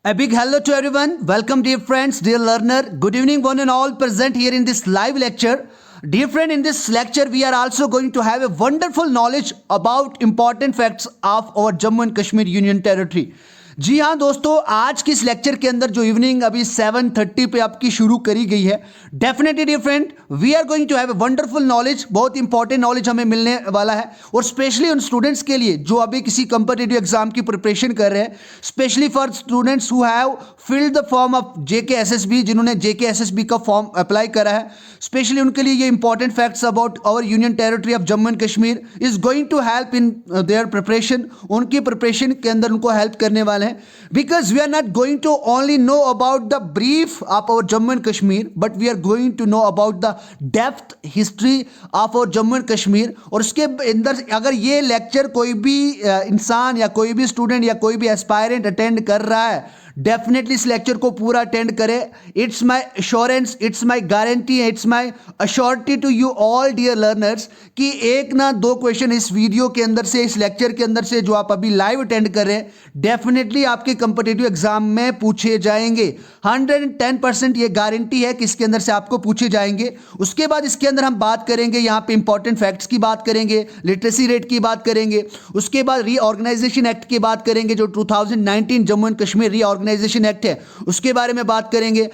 A big hello to everyone. Welcome, dear friends, dear learner. Good evening, one and all present here in this live lecture. Dear friend, in this lecture, we are also going to have a wonderful knowledge about important facts of our Jammu and Kashmir Union Territory. जी हाँ दोस्तों, आज की इस lecture के अंदर जो evening अभी 7:30 पे आपकी शुरू करी गई है, definitely dear friend we are going to have a wonderful knowledge, बहुत इंपॉर्टेंट नॉलेज हमें मिलने वाला है। और स्पेशली उन स्टूडेंट्स के लिए जो अभी किसी कंपटीटिव एग्जाम की प्रिपरेशन कर रहे हैं, specially for students who have filled the form of JKSSB, जिन्होंने JKSSB का फॉर्म अप्लाई करा है, स्पेशली उनके लिए ये important facts about our union territory of Jammu and Kashmir is going to help in their preparation. उनकी प्रिपरेशन के अंदर उनको हेल्प करने वाले हैं, because we are not going to only know about the brief of our Jammu and Kashmir, but we are going to know about the depth history of our Jammu and Kashmir। और उसके अंदर अगर ये lecture कोई भी इंसान या कोई भी स्टूडेंट या कोई भी एस्पायरेंट अटेंड कर रहा है, डेफिनेटली इस लेक्चर को पूरा अटेंड करें। It's my assurance, it's my guarantee, it's my assurity to you all dear learners कि एक ना दो क्वेश्चन इस वीडियो के अंदर से, इस लेक्चर के अंदर से जो आप अभी लाइव अटेंड कर रहे हैं, डेफिनेटली आपके कंपिटिटिव एग्जाम में पूछे जाएंगे। 110% ये गारंटी है कि इसके अंदर से आपको पूछे जाएंगे। उसके बाद इसके अंदर हम बात करेंगे, यहाँ पे इंपॉर्टेंट फैक्ट्स की बात करेंगे, लिटरेसी रेट की बात करेंगे, उसके बाद रीऑर्गेनाइजेशन एक्ट की बात करेंगे जो 2019 Jammu and Kashmir reorganisation act है, उसके बारे में बात करेंगे।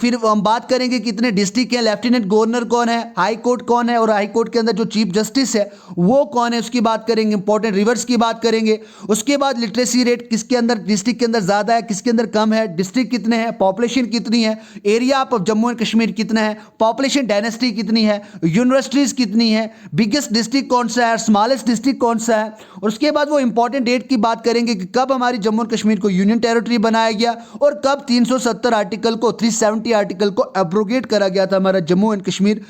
फिर हम बात करेंगे कितने डिस्ट्रिक्ट हैं, लेफ्टिनेंट गवर्नर कौन है, हाई कोर्ट कौन है, और हाई कोर्ट के अंदर जो चीफ जस्टिस है वो कौन है, उसकी बात करेंगे। इंपॉर्टेंट रिवर्स की बात करेंगे। उसके बाद लिटरेसी रेट किसके अंदर, डिस्ट्रिक्ट के अंदर ज्यादा है, किसके अंदर कम है, डिस्ट्रिक्ट कितने हैं, पॉपुलेशन कितनी है, area of Jammu and Kashmir कितना है, पॉपुलेशन डायनेस्टी कितनी है, यूनिवर्सिटीज कितनी है, बिगेस्ट डिस्ट्रिक्ट कौन सा है, स्मॉलेस्ट डिस्ट्रिक्ट कौन सा है। और उसके बाद वो इंपॉर्टेंट डेट की बात करेंगे कि कब हमारी जम्मू एंड कश्मीर को यूनियन टेरिटरी बनाया गया और कब 370 आर्टिकल को, 370 आर्टिकल को एब्रोगेट करा गया था हमारा जम्मू एंड कश्मीर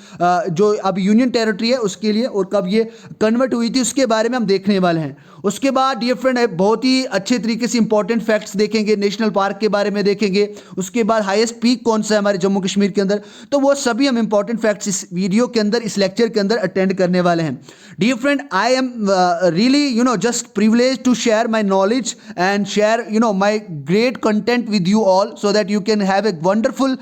जो अब यूनियन टेरिटरी है उसके लिए, और कब ये कन्वर्ट हुई थी उसके बारे में हम देखने वाले हैं। उसके बाद डियर फ्रेंड बहुत ही अच्छे तरीके से इंपॉर्टेंट फैक्ट्स देखेंगे, नेशनल पार्क के बारे में देखेंगे, उसके बाद हाईएस्ट पीक कौन सा है हमारे जम्मू कश्मीर के अंदर, तो वो सभी हम इंपॉर्टेंट फैक्ट्स इस वीडियो के अंदर, इस लेक्चर के अंदर अटेंड करने वाले हैं। Dear friend I am really just privilege to share my knowledge and share my great content with you all so that you can have a wonderful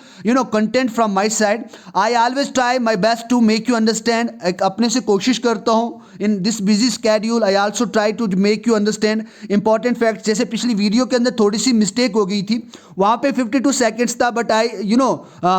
content from my side. I always try my best to make you understand. एक अपने से कोशिश करता हूँ in this busy schedule I also try to make you understand important facts। जैसे पिछली video के अंदर थोड़ी सी मिस्टेक हो गई थी, वहाँ पे 52 सेकेंड्स था, बट आई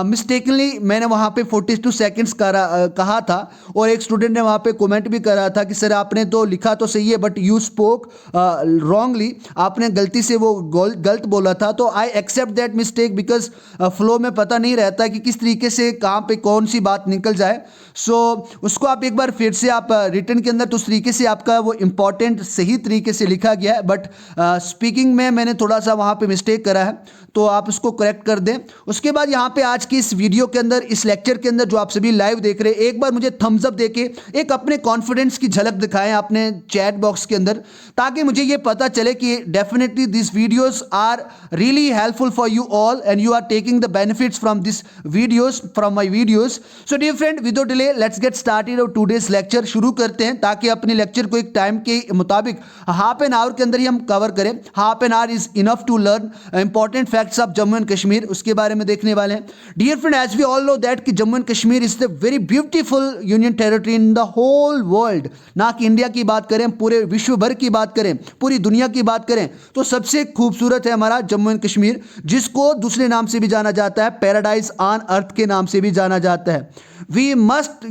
मिस्टेकनली मैंने वहाँ पे 42 सेकेंड्स कहा था, और एक स्टूडेंट ने वहाँ पे कमेंट भी करा था कि सर आपने तो लिखा तो सही है बट यू स्पोक रॉन्गली, आपने गलती से वो गलत बोला था। तो I accept that mistake because flow में पता नहीं रहता कि किस तरीके से कहाँ पे कौन सी बात निकल जाए। सो उसको आप एक बार फिर से आप रिटर्न के अंदर तो उस तरीके से आपका वो इंपॉर्टेंट सही तरीके से लिखा गया है, बट स्पीकिंग में मैंने थोड़ा सा वहाँ पे मिस्टेक करा है, तो आप उसको करेक्ट कर दें। उसके बाद यहाँ पे आज की इस वीडियो के अंदर, इस लेक्चर के अंदर जो आप सभी लाइव देख रहे हैं, एक बार मुझे थम्स अप देके एक अपने कॉन्फिडेंस की झलक दिखाएं अपने चैट बॉक्स के अंदर, ताकि मुझे ये पता चले कि definitely this videos are really helpful for you all and you are taking the benefits from this videos, from my videos. So dear friend without delay let's get started और today's lecture शुरू करते हैं, ताकि अपने lecture को एक time के मुताबिक हाफ एन आवर के अंदर ही हम कवर करें। Half an hour is enough to learn important facts of Jammu and Kashmir, उसके बारे में देखने वाले हैं। Dear friend as we all know that कि Jammu and Kashmir is the very beautiful union territory in the whole world. ना कि इंडिया की बात करें, पूरे विश्व भर की बात करें, पूरी दुनिया की बात करें, तो सबसे खूबसूरत है हमारा जम्मू एंड कश्मीर, जिसको दूसरे नाम से भी जाना जाता है, पैराडाइज ऑन अर्थ के नाम से भी जाना जाता है। We must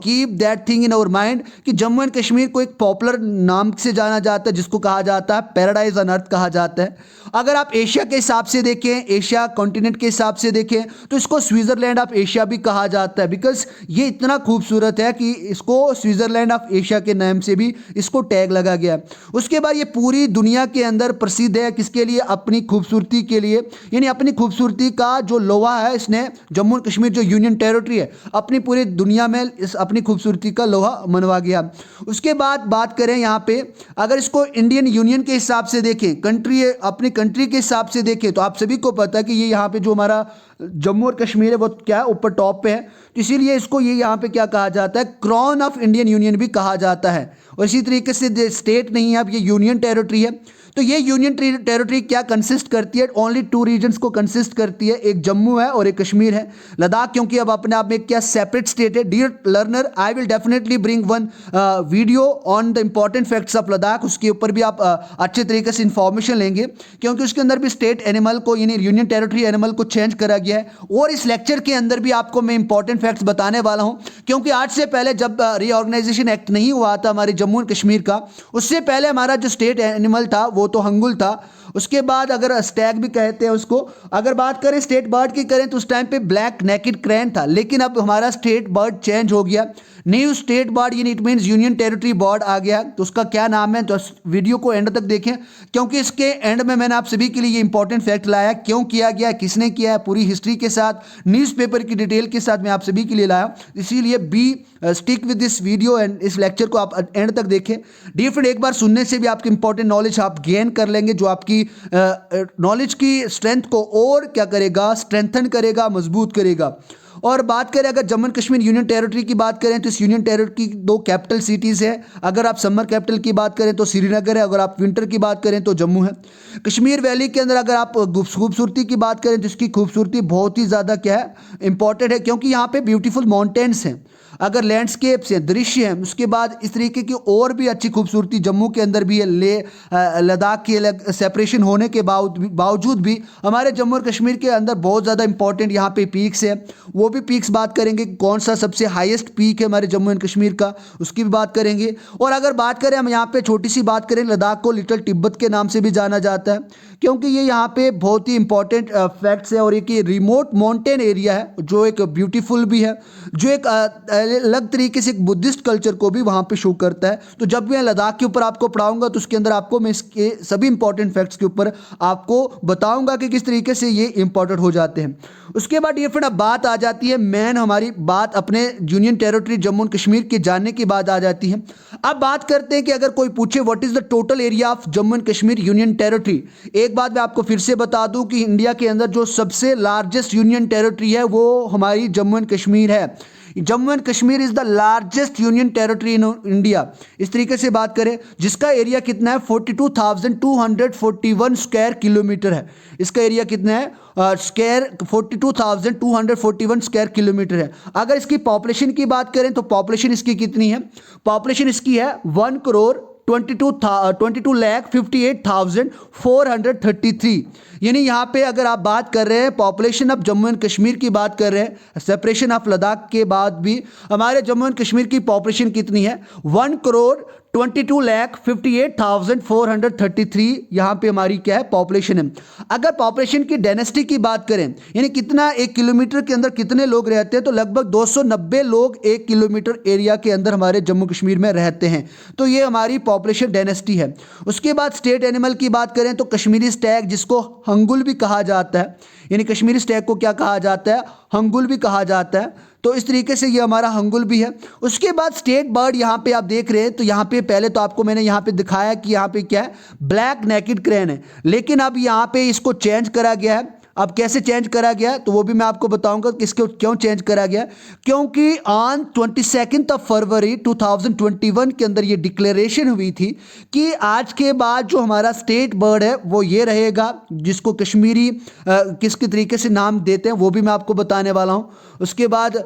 keep that thing in our mind कि जम्मू एंड कश्मीर को एक पॉपुलर नाम से जाना जाता है, जिसको कहा जाता है पैराडाइज ऑन अर्थ कहा जाता है। अगर आप एशिया के हिसाब से देखें, एशिया कॉन्टिनेंट के हिसाब से देखें, तो इसको स्विट्जरलैंड ऑफ एशिया भी कहा जाता है, बिकॉज ये इतना खूबसूरत है कि इसको स्विट्जरलैंड ऑफ एशिया के नाम से भी इसको टैग लगा गया। उसके बाद ये पूरी दुनिया के अंदर प्रसिद्ध है, किसके लिए, अपनी खूबसूरती के लिए, यानी अपनी खूबसूरती का जो लोहा है इसने जम्मू एंड कश्मीर जो यूनियन टेरिटरी है अपनी पूरी दुनिया में इस अपनी खूबसूरती का लोहा मनवा गया। उसके बाद बात करें यहाँ पे, अगर इसको इंडियन यूनियन के हिसाब से देखें, कंट्री अपनी कंट्री के हिसाब से देखें, तो आप सभी को पता है कि ये यहाँ पे जो हमारा जम्मू और कश्मीर है वो क्या है, ऊपर टॉप पे है, तो इसीलिए इसको ये यहाँ पे क्या कहा जाता है, क्रॉन ऑफ इंडियन यूनियन भी कहा जाता है। और इसी तरीके से स्टेट नहीं है, अब ये यूनियन टेरिटरी है। तो ये यूनियन टेरिटरी क्या कंसिस्ट करती है, ओनली 2 रीजन्स को कंसिस्ट करती है, एक जम्मू है और एक कश्मीर है। लद्दाख क्योंकि अब अपने आप में क्या सेपरेट स्टेट है। Dear learner, I will definitely bring one video on the important facts of Ladakh, उसके ऊपर भी आप अच्छे तरीके से इंफॉर्मेशन लेंगे, क्योंकि उसके अंदर भी स्टेट एनिमल को यानी यूनियन टेरिटरी एनिमल को चेंज करा गया है। और इस लेक्चर के अंदर भी आपको मैं इंपॉर्टेंट फैक्ट्स बताने वाला हूं, क्योंकि आज से पहले जब रीऑर्गेनाइजेशन एक्ट नहीं हुआ था हमारे जम्मू एंड कश्मीर का, उससे पहले हमारा जो स्टेट एनिमल था वो तो हंगुल था। उसके बाद अगर स्टैग भी कहते हैं उसको, अगर बात करें स्टेट बर्ड की करें तो उस टाइम पे ब्लैक नेकेड क्रेन था, लेकिन अब हमारा स्टेट बर्ड चेंज हो गया, न्यू स्टेट बर्ड यानी it means union territory bird आ गया। तो उसका क्या नाम है, तो वीडियो को एंड तक देखें, क्योंकि इसके एंड में मैंने आप सभी के लिए ये इंपॉर्टेंट फैक्ट लाया, क्यों किया गया, किसने किया है, पूरी हिस्ट्री के साथ न्यूज़पेपर की डिटेल के साथ मैं आप सभी के लिए लाया। इसीलिए be stick with this video and इस लेक्चर को आप एंड तक देखें। डियर फ्रेंड, एक बार सुनने से भी आपकी इंपॉर्टेंट नॉलेज आप गेन कर लेंगे, जो आपकी नॉलेज की स्ट्रेंथ को और क्या करेगा, स्ट्रेंथन करेगा, मजबूत करेगा। और बात करें अगर Jammu and Kashmir union territory की बात करें तो इस यूनियन टेरिटरी की 2 कैपिटल सिटीज़ है। अगर आप समर कैपिटल की बात करें तो श्रीनगर है, अगर आप विंटर की बात करें तो जम्मू है। कश्मीर वैली के अंदर अगर आप खूबसूरती की बात करें तो इसकी खूबसूरती बहुत ही ज़्यादा क्या है, इंपॉर्टेंट है, क्योंकि यहाँ पे ब्यूटीफुल माउंटेन्स हैं, अगर लैंडस्केप्स हैं, दृश्य हैं। उसके बाद इस तरीके की और भी अच्छी खूबसूरती जम्मू के अंदर भी है। लद्दाख की अलग सेपरेशन होने के बावजूद भी हमारे जम्मू और कश्मीर के अंदर बहुत ज़्यादा इंपॉर्टेंट यहाँ पे पीक्स है। वो भी पीक्स बात करेंगे, कौन सा सबसे हाईएस्ट पीक है हमारे जम्मू एंड कश्मीर का, उसकी भी बात करेंगे। और अगर बात करें हम यहाँ पे छोटी सी बात करें, लद्दाख को लिटिल तिब्बत के नाम से भी जाना जाता है, क्योंकि ये यहाँ पे बहुत ही इंपॉर्टेंट फैक्ट्स है। और एक रिमोट माउंटेन एरिया है जो एक ब्यूटीफुल भी है, जो एक अलग तरीके से एक बुद्धिस्ट कल्चर को भी वहाँ पे शो करता है। तो जब मैं लद्दाख के ऊपर आपको पढ़ाऊंगा तो उसके अंदर आपको मैं इसके सभी इंपॉर्टेंट फैक्ट्स के ऊपर आपको बताऊंगा कि किस तरीके से ये इंपॉर्टेंट हो जाते हैं। उसके बाद ये फिर अब बात आ जाती है मेन, हमारी बात अपने union territory Jammu and Kashmir के जानने की बात आ जाती है। अब बात करते हैं कि अगर कोई पूछे what is the total area of Jammu and Kashmir union territory, एक बात मैं आपको फिर से बता दूं कि इंडिया के अंदर जो सबसे लार्जेस्ट यूनियन टेरिटरी है वो हमारी जम्मू एंड कश्मीर है। Jammu and Kashmir is the largest union territory in India. इस तरीके से बात करें, जिसका एरिया कितना है 42,241 स्क्वायर किलोमीटर है। इसका एरिया कितना है स्क्वायर 42,241 स्क्वायर किलोमीटर है। अगर इसकी पॉपुलेशन की बात करें तो पॉपुलेशन इसकी कितनी है, पॉपुलेशन इसकी है 1,22,58,433। यानी यहाँ पे अगर आप बात कर रहे हैं population of Jammu and Kashmir की बात कर रहे हैं, सेपरेशन ऑफ लद्दाख के बाद भी हमारे जम्मू एंड कश्मीर की पॉपुलेशन कितनी है 1,22,58,433 यहाँ पे हमारी क्या है पॉपुलेशन है। अगर पॉपुलेशन की डेंसिटी की बात करें, यानी कितना 1 किलोमीटर के अंदर कितने लोग रहते हैं, तो लगभग 290 लोग 1 किलोमीटर एरिया के अंदर हमारे जम्मू कश्मीर में रहते हैं। तो ये हमारी पॉपुलेशन डेंसिटी है। उसके बाद स्टेट एनिमल की बात करें तो कश्मीरी स्टैग, जिसको हंगुल भी कहा जाता है, यानी कश्मीरी स्टैग को क्या कहा जाता है, हंगुल भी कहा जाता है। तो इस तरीके से ये हमारा हंगुल भी है। उसके बाद स्टेट बर्ड यहाँ पे आप देख रहे हैं, तो यहाँ पे पहले तो आपको मैंने यहाँ पे दिखाया कि यहाँ पे क्या है, ब्लैक नेकेड क्रेन है, लेकिन अब यहाँ पे इसको चेंज करा गया है। अब कैसे चेंज करा गया तो वो भी मैं आपको बताऊंगा कि इसको क्यों चेंज करा गया, क्योंकि ऑन 22 फरवरी 2021 के अंदर ये डिक्लेरेशन हुई थी कि आज के बाद जो हमारा स्टेट बर्ड है वो ये रहेगा, जिसको कश्मीरी किसके तरीके से नाम देते हैं वो भी मैं आपको बताने वाला हूँ। उसके बाद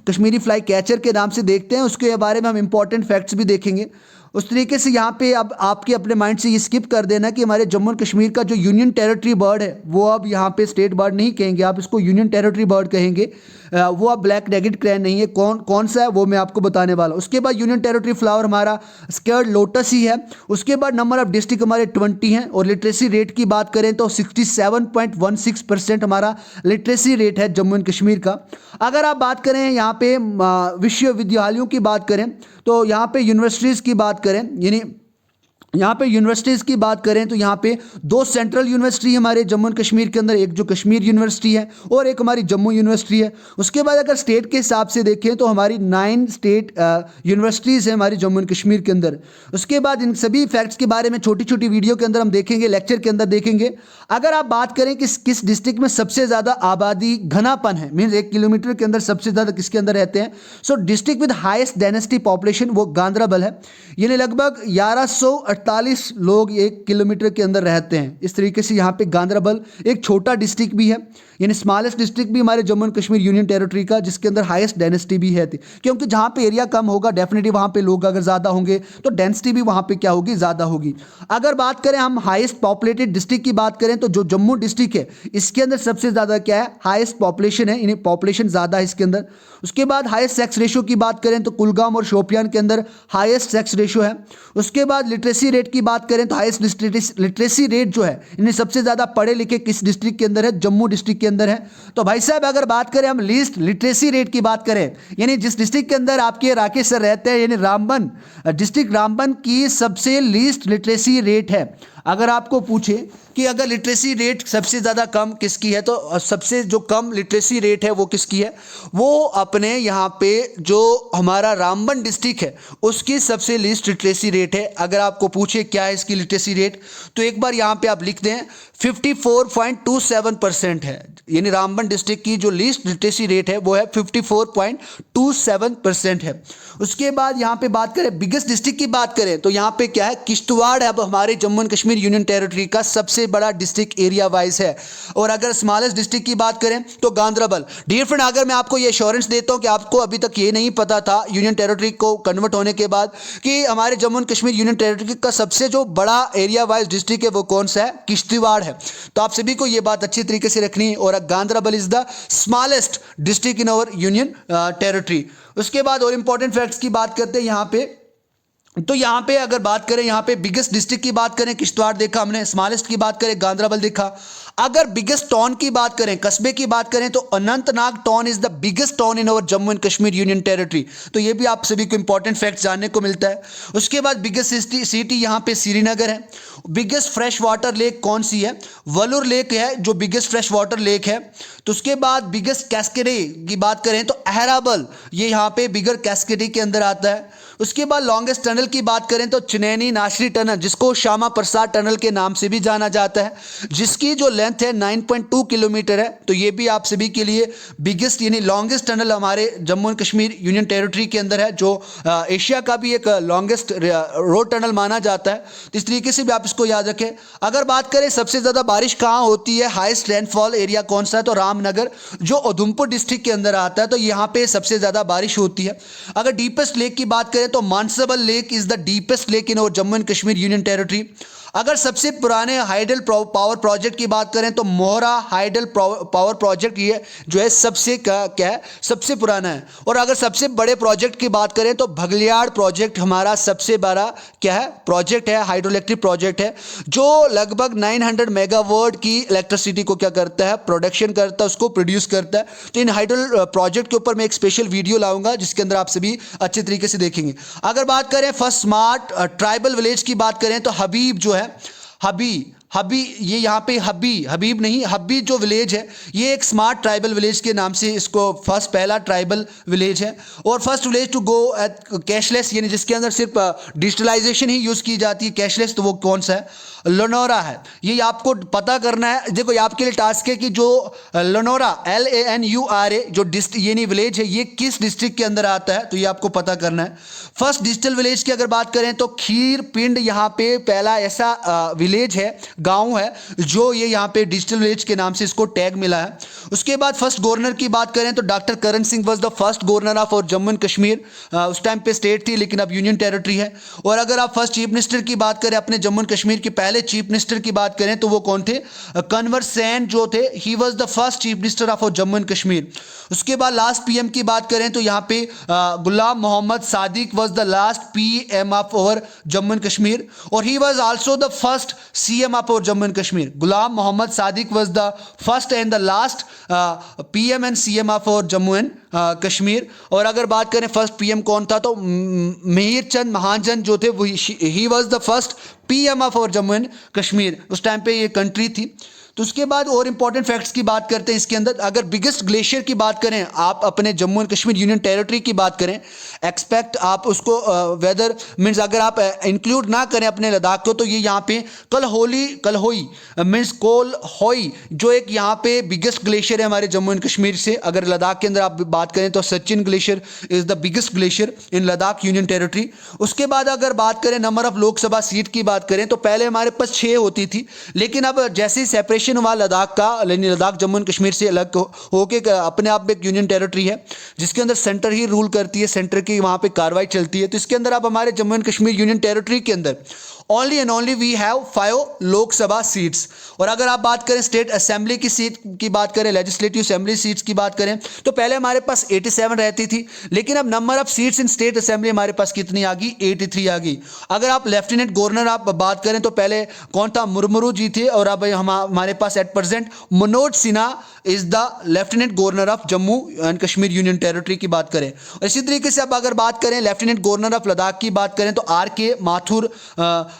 कश्मीरी फ्लाई कैचर के नाम से देखते हैं, उसके बारे में हम इंपॉर्टेंट फैक्ट्स भी देखेंगे। उस तरीके से यहाँ पे अब आपके अपने माइंड से ये स्किप कर देना कि हमारे जम्मू एंड कश्मीर का जो यूनियन टेरिटरी बर्ड है वो अब यहाँ पे स्टेट बर्ड नहीं कहेंगे, आप इसको यूनियन टेरिटरी बर्ड कहेंगे। वो अब ब्लैक नेकेड क्रेन नहीं है, कौन सा है वो मैं आपको बताने वाला हूँ। उसके बाद यूनियन टेरिटरी फ्लावर हमारा स्कर्ड लोटस ही है। उसके बाद नंबर ऑफ डिस्ट्रिक्ट हमारे 20 हैं, और लिटरेसी रेट की बात करें तो 67.16% हमारा लिटरेसी रेट है जम्मू एंड कश्मीर का। अगर आप बात करें यहाँ पे विश्वविद्यालयों की बात करें, तो यहाँ पे यूनिवर्सिटीज़ की बात करें, यानी यहाँ पे यूनिवर्सिटीज़ की बात करें तो यहाँ पे दो सेंट्रल यूनिवर्सिटी हमारे जम्मू एंड कश्मीर के अंदर, एक जो कश्मीर यूनिवर्सिटी है और एक हमारी जम्मू यूनिवर्सिटी है। उसके बाद अगर स्टेट के हिसाब से देखें तो हमारी 9 स्टेट यूनिवर्सिटीज़ हैं हमारी जम्मू एंड कश्मीर के अंदर। उसके बाद इन सभी फैक्ट्स के बारे में छोटी छोटी वीडियो के अंदर हम देखेंगे, लेक्चर के अंदर देखेंगे। अगर आप बात करें कि किस डिस्ट्रिक्ट में सबसे ज़्यादा आबादी घनापन है, मीन्स 1 किलोमीटर के अंदर सबसे ज़्यादा किसके अंदर रहते हैं, so district with highest density population वो गांधरबल है। यानी लगभग 1148 लोग 1 किलोमीटर के अंदर रहते हैं। इस तरीके से यहाँ पे गांधरबल एक छोटा डिस्ट्रिक्ट भी है, यानी स्मॉलेस्ट डिस्ट्रिक्ट भी हमारे Jammu and Kashmir union territory का, जिसके अंदर हाईएस्ट डेंसिटी भी है। क्योंकि जहाँ पे एरिया कम होगा डेफिनेटली वहाँ पे लोग अगर ज़्यादा होंगे तो डेंसिटी भी वहाँ पे क्या होगी, ज़्यादा होगी। अगर बात करें हम हाईएस्ट पॉपुलेटेड डिस्ट्रिक्ट की बात करें तो जो जम्मू डिस्ट्रिक्ट है इसके अंदर सबसे ज़्यादा क्या है, हाईएस्ट पॉपुलेशन है, यानी पॉपुलेशन ज़्यादा है इसके अंदर। उसके बाद हाईएस्ट सेक्स रेशो की बात करें तो कुलगाम और शोपियान के अंदर हाईएस्ट सेक्स रेशो है। उसके बाद लिटरेसी रेट की बात करें तो हाईएस्ट लिटरेसी रेट जो है, यानी सबसे ज़्यादा पढ़े लिखे किस डिस्ट्रिक्ट के अंदर है, जम्मू डिस्ट्रिक्ट के अंदर है। तो भाई साहब अगर बात करें हम लीस्ट लिटरेसी रेट की बात करें, यानी जिस डिस्ट्रिक्ट के अंदर आपके राकेश सर रहते हैं, यानी रामबन डिस्ट्रिक्ट रामबन की सबसे लीस्ट लिटरेसी रेट है। अगर आपको पूछे कि अगर लिटरेसी रेट सबसे ज़्यादा कम किसकी है, तो सबसे जो कम लिटरेसी रेट है वो किसकी है, वो अपने यहाँ पे जो हमारा रामबन डिस्ट्रिक्ट है उसकी सबसे लीस्ट लिटरेसी रेट है। अगर आपको पूछे क्या है इसकी लिटरेसी रेट, तो एक बार यहाँ पे आप लिख दें 54.27% है। यानी रामबन डिस्ट्रिक्ट की जो लीस्ट लिटरेसी रेट है वो है 54.27% है। उसके बाद यहाँ पे बात करें बिगेस्ट डिस्ट्रिक्ट की बात करें तो यहाँ पे क्या है, किश्तवाड़ है अब हमारे Jammu and Kashmir union territory का सबसे बड़ा डिस्ट्रिक्ट एरिया वाइज है। और अगर स्मॉलेस्ट डिस्ट्रिक्ट की बात करें तो गांधरबल। डियर फ्रेंड, अगर मैं आपको ये एश्योरेंस देता हूँ कि आपको अभी तक ये नहीं पता था यूनियन टेरिटरी को कन्वर्ट होने के बाद कि हमारे Jammu and Kashmir union territory का सबसे जो बड़ा एरिया वाइज डिस्ट्रिक्ट है वो कौन सा है, किश्तवाड़ है। तो आप सभी को ये बात अच्छी तरीके से रखनी है। और Ganderbal is the smallest district in our union territory. उसके बाद और इंपॉर्टेंट फैक्ट्स की बात करते हैं यहाँ पे। तो यहाँ पे अगर बात करें, यहाँ पे बिगेस्ट डिस्ट्रिक्ट की बात करें किश्तवाड़ देखा हमने, स्मॉलेस्ट की बात करें गांधरबल देखा। अगर बिगेस्ट टाउन की बात करें, कस्बे की बात करें तो Anantnag town is the biggest town in our Jammu and Kashmir union territory. तो ये भी आप सभी को इंपॉर्टेंट फैक्ट जानने को मिलता है। उसके बाद बिगेस्ट सिटी यहाँ पे श्रीनगर है। बिगेस्ट फ्रेश वाटर लेक कौन सी है, वलूर लेक है जो बिगेस्ट फ्रेश वाटर लेक है। तो उसके बाद बिगेस्ट कैस्केडे की बात करें तो अहराबल, ये यहाँ पे बिगर कैस्केडे के अंदर आता है। उसके बाद लॉन्गेस्ट टनल की बात करें तो चुनैनी नाशरी टनल, जिसको श्यामा प्रसाद टनल के नाम से भी जाना जाता है, जिसकी जो लेंथ है 9.2 किलोमीटर है। तो ये भी आप सभी के लिए बिगेस्ट यानी लॉन्गेस्ट टनल हमारे Jammu and Kashmir union territory के अंदर है, जो एशिया का भी एक लॉन्गेस्ट रोड टनल माना जाता है। तो इस तरीके से भी आप इसको याद रखें। अगर बात करें सबसे ज़्यादा बारिश कहाँ होती है, हाईएस्ट रेनफॉल एरिया कौन सा है, तो रामनगर जो उधमपुर डिस्ट्रिक्ट के अंदर आता है, तो यहाँ पे सबसे ज़्यादा बारिश होती है। अगर डीपेस्ट लेक की बात करें तो Manasbal lake is the deepest lake in our Jammu and Kashmir union territory. अगर सबसे पुराने हाइडल पावर प्रोजेक्ट की बात करें तो मोहरा हाइडल पावर प्रोजेक्ट ये जो है सबसे क्या है, सबसे पुराना है। और अगर सबसे बड़े प्रोजेक्ट की बात करें तो भगलियाड़ प्रोजेक्ट हमारा सबसे बड़ा क्या है, प्रोजेक्ट है, हाइड्रोइलेक्ट्रिक प्रोजेक्ट है, जो लगभग 900 मेगावाट की इलेक्ट्रिसिटी को क्या करता है, प्रोडक्शन करता है, उसको प्रोड्यूस करता है। तो इन हाइडल प्रोजेक्ट के ऊपर मैं एक स्पेशल वीडियो लाऊंगा जिसके अंदर आप सभी अच्छे तरीके से देखेंगे। अगर बात करें फर्स्ट स्मार्ट ट्राइबल विलेज की बात करें तो हबीब जो है, हबी ये यहाँ पे हबीब नहीं, हब्बी जो विलेज है ये एक स्मार्ट ट्राइबल विलेज के नाम से इसको फर्स्ट पहला ट्राइबल विलेज है। और first village to go cashless, यानी जिसके अंदर सिर्फ डिजिटलाइजेशन ही यूज़ की जाती है, कैशलेस, तो वो कौन सा है, लोनोरा है। ये आपको पता करना है। देखो ये आपके लिए टास्क है कि जो लोनोरा LANURA जो यानी विलेज है ये किस डिस्ट्रिक्ट के अंदर आता है, तो ये आपको पता करना है। फर्स्ट डिजिटल विलेज की अगर बात करें तो खीर पिंड यहाँ पे पहला ऐसा विलेज है, गांव है, जो ये यहाँ पे डिजिटल विलेज के नाम से इसको टैग मिला है। उसके बाद फर्स्ट गवर्नर की बात करें तो doctor Karan Singh was the first governor of और जम्मू एंड कश्मीर। उस टाइम पे स्टेट थी लेकिन अब यूनियन टेरिटरी है। और अगर आप फर्स्ट चीफ मिनिस्टर की बात करें अपने जम्मू एंड कश्मीर के पहले चीफ मिनिस्टर की बात करें तो वो कौन थे, कन्वर सेन जो थे, he was the first chief minister of Jammu and Kashmir. उसके बाद लास्ट PM की बात करें तो यहाँ पे Ghulam Mohammad Sadiq was the last PM of over Jammu and Kashmir, और he was also the first CM of for Jammu and Kashmir? Ghulam Mohammad Sadiq was the first and the last PM and CM for Jammu and Kashmir. और अगर बात करें first PM कौन था तो मिहिर चंद महाजन जो थे वो he was the first PM for Jammu and Kashmir. उस टाइम पे ये कंट्री थी। तो उसके बाद और इंपॉर्टेंट फैक्ट्स की बात करते हैं इसके अंदर। अगर बिगेस्ट ग्लेशियर की बात करें, आप अपने Jammu and Kashmir union territory की बात करें, एक्सपेक्ट आप उसको वेदर मीन्स अगर आप इंक्लूड ना करें अपने लद्दाख को, तो ये यहाँ पे कलहोई मीन्स कोलहोई जो एक यहाँ पे बिगेस्ट ग्लेशियर है हमारे जम्मू एंड कश्मीर से। अगर लद्दाख के अंदर आप बात करें तो Sachin glacier is the biggest glacier in Ladakh union territory. उसके बाद अगर बात करें नंबर ऑफ लोकसभा सीट की बात करें तो पहले हमारे पास 6 होती थी, लेकिन अब जैसे ही सेपरेशन हुआ लद्दाख का, लद्दाख जम्मू एंड कश्मीर से अलग होके अपने आप में एक यूनियन टेरिटरी है जिसके अंदर सेंटर ही रूल करती है, सेंटर की वहां पे कार्रवाई चलती है। तो इसके अंदर आप हमारे Jammu and Kashmir union territory के अंदर only and only we have 5 Lok Sabha seats. और अगर आप बात करें स्टेट असेंबली की सीट की बात करें, लेजिस्लेटिव असेंबली सीट्स की बात करें, तो पहले हमारे पास 87 रहती थी, लेकिन अब number of seats in state assembly हमारे पास कितनी आ गई? 83 आ गई। अगर आप लेफ्टिनेंट गवर्नर आप बात करें तो पहले कौन था? मुर्मू जी थे, और अब हमारे पास at present Manoj Sinha is the lieutenant governor of Jammu and Kashmir union territory की बात करें। और इसी तरीके से अब अगर बात करें लेफ्टिनेंट गवर्नर ऑफ लद्दाख की बात करें तो RK माथुर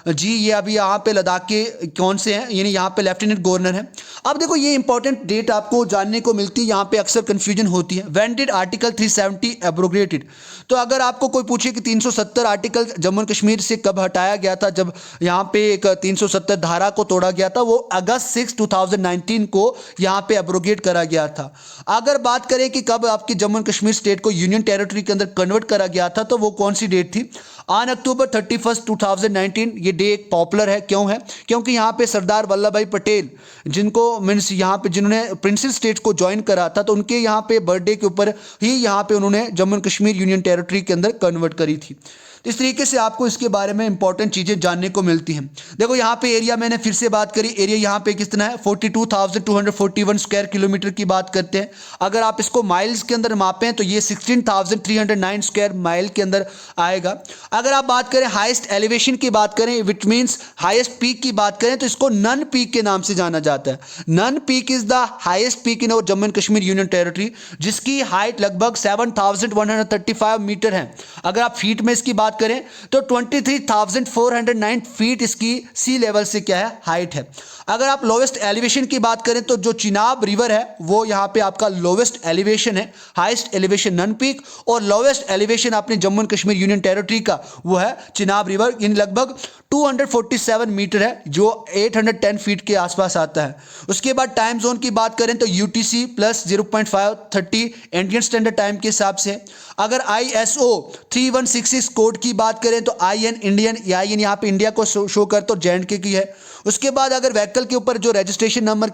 जी, ये अभी यहाँ पे लद्दाख के कौन से हैं, यानी यहाँ पे लेफ्टिनेंट गवर्नर हैं। अब देखो ये इंपॉर्टेंट डेट आपको जानने को मिलती है, यहाँ पे अक्सर कंफ्यूजन होती है। When did article 370 abrogated? तो अगर आपको कोई पूछे कि 370 आर्टिकल जम्मू एंड कश्मीर से कब हटाया गया था, जब यहाँ पे एक 370 धारा को तोड़ा गया था, वो अगस्त 6, 2019 को यहाँ पे एब्रोगेट करा गया था। अगर बात करें कि कब आपकी जम्मू एंड कश्मीर स्टेट को यूनियन टेरिटरी के अंदर कन्वर्ट करा गया था, तो वो कौन सी डेट थी? On October 31, 2019। ये डे एक पॉपुलर है, क्यों है? क्योंकि यहाँ पे सरदार वल्लभ भाई पटेल जिनको मीन्स यहाँ पे जिन्होंने प्रिंसेस स्टेट को ज्वाइन करा था, तो उनके यहाँ पे बर्थडे के ऊपर ही यहाँ पे उन्होंने Jammu and Kashmir union territory के अंदर कन्वर्ट करी थी। तो इस तरीके से आपको इसके बारे में इंपॉर्टेंट चीज़ें जानने को मिलती हैं। देखो यहाँ पे एरिया मैंने फिर से बात करी, एरिया यहाँ पे कितना है? 42,241 स्क्वायर किलोमीटर की बात करते हैं। अगर आप इसको माइल्स के अंदर मापें तो ये 16,309 स्क्वायर माइल के अंदर आएगा। अगर आप बात करें हाईएस्ट एलिवेशन की बात करें, विच मीन्स हाईएस्ट पीक की बात करें, तो इसको नन पीक के नाम से जाना जाता है। Nun peak is the highest peak in Jammu and Kashmir union territory, जिसकी हाइट लगभग 7,135 मीटर है। अगर आप फीट में इसकी बात करें तो 23,409 फीट इसकी सी लेवल से क्या है? हाइट है। अगर आप लोवेस्ट एलिवेशन की बात करें तो जो चिनाब रिवर है वो यहाँ पे आपका लोवेस्ट एलिवेशन है। हाईएस्ट एलिवेशन नन पीक और लोवेस्ट एलिवेशन अपने Jammu and Kashmir union territory का वो है चिनाब रिवर, इन लगभग 247 मीटर है, जो 810 फीट के आसपास आता है। उसके बाद टाइम जोन की बात करें तो UTC plus 0.530 Indian standard time के हिसाब से। अगर ISO 3166 कोड की बात करें तो IN इंडियन, या IN यहाँ पे इंडिया को शो कर तो JNK की है। उसके बाद अगर व्हीकल के ऊपर जो रजिस्ट्रेशन नंबर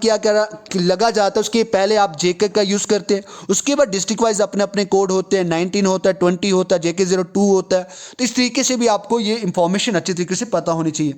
लगा जाता है उसके पहले आप JK का यूज़ करते हैं। उसके बाद डिस्ट्रिक्ट वाइज अपने अपने कोड होते हैं, 19 होता है, 20 होता है, JK02 होता है। तो इस तरीके से भी आपको ये इंफॉर्मेशन अच्छी तरीके से पता होनी चाहिए।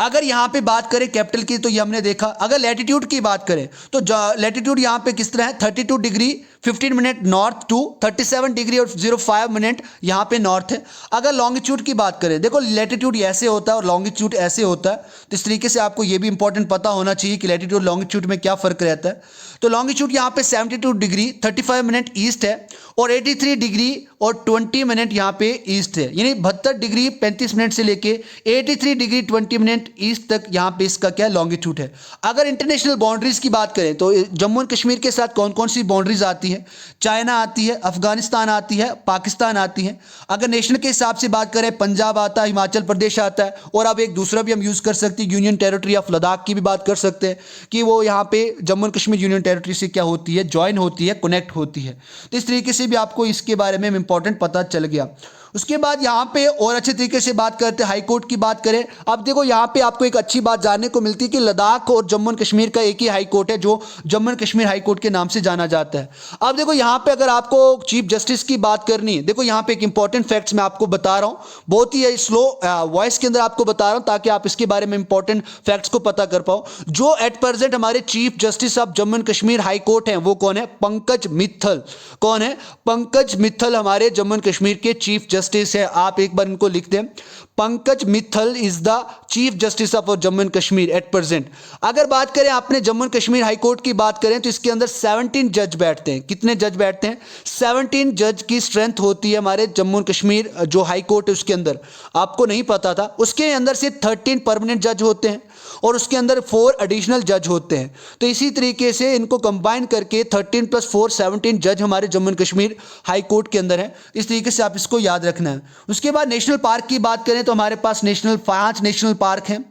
अगर यहाँ पे बात करें कैपिटल की तो ये हमने देखा। अगर लैटिट्यूड की बात करें तो लैटिट्यूड यहाँ पे किस तरह है? 32 degree 15 minute north to 37 degree और 05 मिनट यहाँ पे नॉर्थ है। अगर लॉन्गिट्यूड की बात करें, देखो लैटिट्यूड ऐसे होता है और लॉन्गिट्यूड ऐसे होता है, तो इस तरीके से आपको ये भी इंपॉर्टेंट पता होना चाहिए कि लैटिट्यूड लॉन्गिट्यूड में क्या फ़र्क रहता है। तो लॉन्गिट्यूड यहाँ पे 72 डिग्री 35 मिनट ईस्ट है और 83 डिग्री और 20 मिनट यहाँ पे ईस्ट है, यानी 72 डिग्री 35 मिनट से लेके 83 डिग्री 20 मिनट ईस्ट तक यहाँ पे इसका क्या लॉन्गिट्यूड है। अगर इंटरनेशनल बाउंड्रीज की बात करें तो जम्मू एंड कश्मीर के साथ कौन कौन सी बाउंड्रीज आती है? चाइना आती है, अफगानिस्तान आती है, पाकिस्तान आती है। अगर नेशनल के हिसाब से बात करें पंजाब आता है, हिमाचल प्रदेश आता है, और अब एक दूसरा भी हम यूज़ कर सकते हैं, यूनियन टेरिटरी ऑफ लद्दाख की भी बात कर सकते हैं कि वो यहाँ पे Jammu and Kashmir union territory से क्या होती है? ज्वाइन होती है, कनेक्ट होती है। तो इस तरीके से भी आपको इसके बारे में इंपॉर्टेंट पता चल गया। उसके बाद यहाँ पे और अच्छे तरीके से बात करते हैं हाई कोर्ट की बात करें। अब देखो यहाँ पे आपको एक अच्छी बात जानने को मिलती है कि लद्दाख और जम्मू एंड कश्मीर का एक ही हाई कोर्ट है जो Jammu and Kashmir high court के नाम से जाना जाता है। अब देखो यहाँ पे अगर आपको चीफ जस्टिस की बात करनी है, देखो यहाँ पे एक इंपॉर्टेंट फैक्ट्स मैं आपको बता रहा हूँ, बहुत ही स्लो वॉइस के अंदर आपको बता रहा हूँ ताकि आप इसके बारे में इंपॉर्टेंट फैक्ट्स को पता कर पाओ। जो एट प्रेजेंट हमारे chief justice of Jammu and Kashmir high court हैं वो कौन है? पंकज मित्तल। कौन है? पंकज मित्तल हमारे जम्मू एंड कश्मीर के चीफ जस्टिस है। आप एक बार इनको लिख दें, Pankaj Mittal is the chief justice of Jammu and Kashmir at present. अगर बात करें आपने Jammu and Kashmir high court की बात करें तो इसके अंदर 17 जज बैठते हैं। कितने जज बैठते हैं? 17 जज की स्ट्रेंथ होती है हमारे जम्मू एंड कश्मीर जो हाई कोर्ट है उसके अंदर। आपको नहीं पता था, उसके अंदर से 13 परमानेंट जज होते हैं और उसके अंदर 4 एडिशनल जज होते हैं। तो इसी तरीके से इनको कंबाइन करके 13 + 4 17 जज हमारे Jammu and Kashmir high court के अंदर है। इस तरीके से आप इसको याद रखना है। उसके बाद नेशनल पार्क की बात करें तो हमारे पास 5 नेशनल पार्क हैं।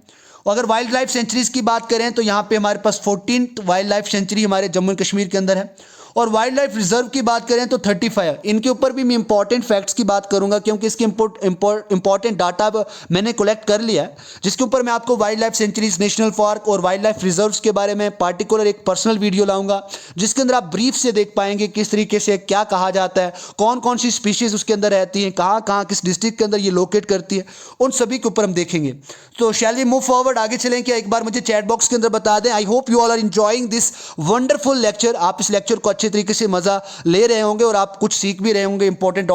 और अगर वाइल्ड लाइफ सेंचुरीज की बात करें तो यहाँ पे हमारे पास 14 वाइल्ड लाइफ सेंचुरी हमारे जम्मू एंड कश्मीर के अंदर है। और वाइल्ड लाइफ रिजर्व की बात करें तो 35। इनके ऊपर भी मैं इंपॉर्टेंट फैक्ट्स की बात करूंगा क्योंकि इसके इंपॉर्टेंट डाटा मैंने कलेक्ट कर लिया है, जिसके ऊपर मैं आपको wild life sanctuaries, national park और वाइल्ड लाइफ रिजर्व्स के बारे में पार्टिकुलर एक पर्सनल वीडियो लाऊंगा, जिसके अंदर आप ब्रीफ से देख पाएंगे किस तरीके से क्या कहा जाता है, कौन कौन सी स्पीशीज उसके अंदर रहती हैं, कहाँ कहाँ किस डिस्ट्रिक्ट के अंदर ये लोकेट करती है, उन सभी के ऊपर हम देखेंगे। तो शैल वी मूव फॉरवर्ड, आगे चलें क्या? एक बार मुझे चैट बॉक्स के अंदर बता दें। I hope you all are enjoying this wonderful lecture. आप इस लेक्चर को अच्छे तरीके से मजा ले रहे होंगे और आप कुछ सीख भी रहे होंगे। इंपॉर्टेंट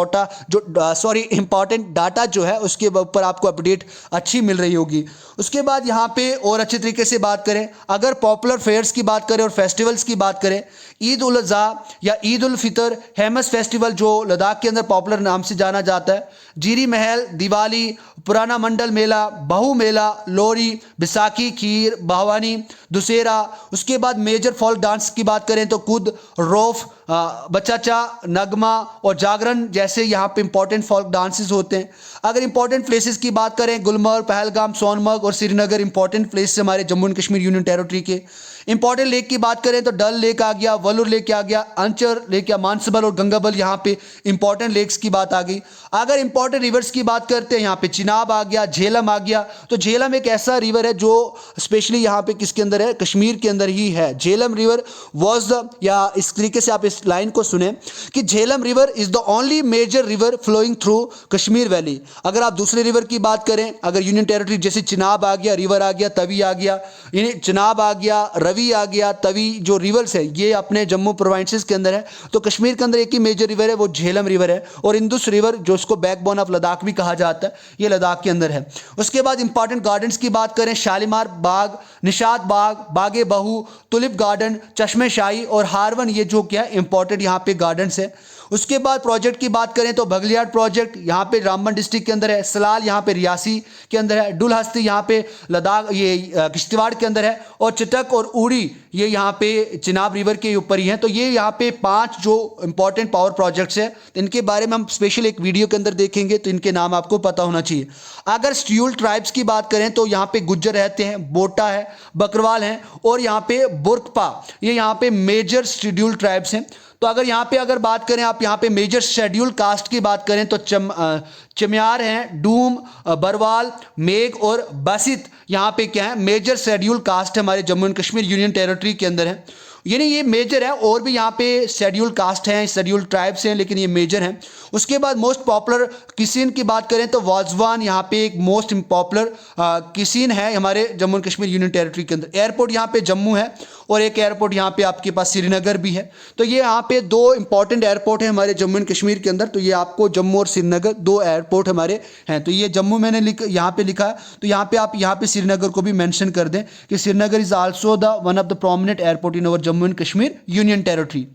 डाटा जो है उसके ऊपर आपको अपडेट अच्छी मिल रही होगी। उसके बाद यहाँ पे और अच्छे तरीके से बात करें, अगर पॉपुलर फेयर्स की बात करें और फेस्टिवल्स की बात करें, ईद उल अज़हा या ईद उल फितर, हेमस फेस्टिवल जो लद्दाख के अंदर पॉपुलर नाम से जाना जाता है, जीरी महल, दिवाली, पुराना मंडल मेला, बहु मेला, लोहड़ी, बैसाखी, खीर, भवानी, दुशहरा। उसके बाद मेजर फोल्क डांस की बात करें तो कुद, रौफ, बचाचा, नगमा और जागरण जैसे यहाँ पे इंपॉर्टेंट फोल्क डांसेस होते हैं। अगर इंपॉर्टेंट प्लेसेस की बात करें, गुलमर्ग, पहलगाम, सोनमर्ग और श्रीनगर इंपॉर्टेंट प्लेस हमारे Jammu and Kashmir union territory के। इंपॉर्टेंट लेक की बात करें तो डल लेक आ गया, वलुर लेक आ गया, अंचर लेक या मानसबल और गंगाबल यहाँ पे इंपॉर्टेंट लेक्स की बात आ गई। अगर इंपॉर्टेंट रिवर्स की बात करते हैं, यहाँ पे चिनाब आ गया, झेलम आ गया। तो झेलम एक ऐसा रिवर है जो स्पेशली यहाँ पे किसके अंदर है? कश्मीर के अंदर ही है। झेलम रिवर वॉज द, या इस तरीके से आप इस लाइन को सुने कि Jhelum river is the only major river flowing through Kashmir valley. अगर आप दूसरे रिवर की बात करें, अगर यूनियन टेरिटरी जैसे चिनाब आ गया, रिवर आ गया, तवी आ गया, चिनाब आ गया, रवि आ गया, तवी जो रिवर्स है ये अपने जम्मू प्रोविंसेस के अंदर है। तो कश्मीर के अंदर एक ही मेजर रिवर है, वो झेलम रिवर है। और इंदुस रिवर जो उसको बैकबोन ऑफ लद्दाख भी कहा जाता है, ये लद्दाख के अंदर है। उसके बाद इंपॉर्टेंट गार्डन्स की बात करें, शालीमार बाग, निशात बाग, बागे बहू, तुलिप गार्डन, चश्मे शाही और हारवन, ये जो क्या इंपॉर्टेंट यहाँ पे गार्डन्स है। उसके बाद प्रोजेक्ट की बात करें तो बगलियाड प्रोजेक्ट यहाँ पे रामबन डिस्ट्रिक्ट के अंदर है, सलाल यहाँ पे रियासी के अंदर है, डुलहस्ती यहाँ पे लद्दाख ये किश्तवाड़ के अंदर है, और चटक और उड़ी ये यहाँ पे चिनाब रिवर के ऊपर ही है। तो ये यहाँ पे 5 जो इंपॉर्टेंट पावर प्रोजेक्ट्स हैं, इनके बारे में हम स्पेशल एक वीडियो के अंदर देखेंगे, तो इनके नाम आपको पता होना चाहिए। अगर शेड्यूल ट्राइब्स की बात करें तो यहाँ पे गुज्जर रहते हैं, बोटा है, बकरवाल हैं और यहाँ पे बुर्कपा, ये यहाँ पे मेजर शेड्यूल ट्राइब्स हैं। तो अगर यहाँ पे अगर बात करें आप यहाँ पे मेजर शेड्यूल कास्ट की बात करें तो चमियार हैं, डूम, बरवाल, मेघ और बसित यहाँ पे क्या है? मेजर शेड्यूल कास्ट है हमारे Jammu and Kashmir union territory के अंदर है। यानी ये मेजर है, और भी यहाँ पे शेड्यूल कास्ट हैं, शेड्यूल ट्राइब्स हैं, लेकिन ये मेजर हैं। उसके बाद मोस्ट पॉपुलर किसीन की बात करें तो वाजवान यहाँ पे एक मोस्ट पॉपुलर किसीन है हमारे Jammu and Kashmir union territory के अंदर। एयरपोर्ट यहाँ पे जम्मू है और एक एयरपोर्ट यहाँ पे आपके पास श्रीनगर भी है। तो ये यहाँ पे 2 इंपॉर्टेंट एयरपोर्ट है हमारे जम्मू एंड कश्मीर के अंदर। तो ये आपको जम्मू और श्रीनगर 2 एयरपोर्ट हमारे हैं। तो ये जम्मू मैंने यहाँ पे लिखा है, तो यहाँ पे आप यहाँ पे श्रीनगर को भी मेंशन कर दें कि Srinagar is also the one of the prominent airport in our Jammu and Kashmir union territory.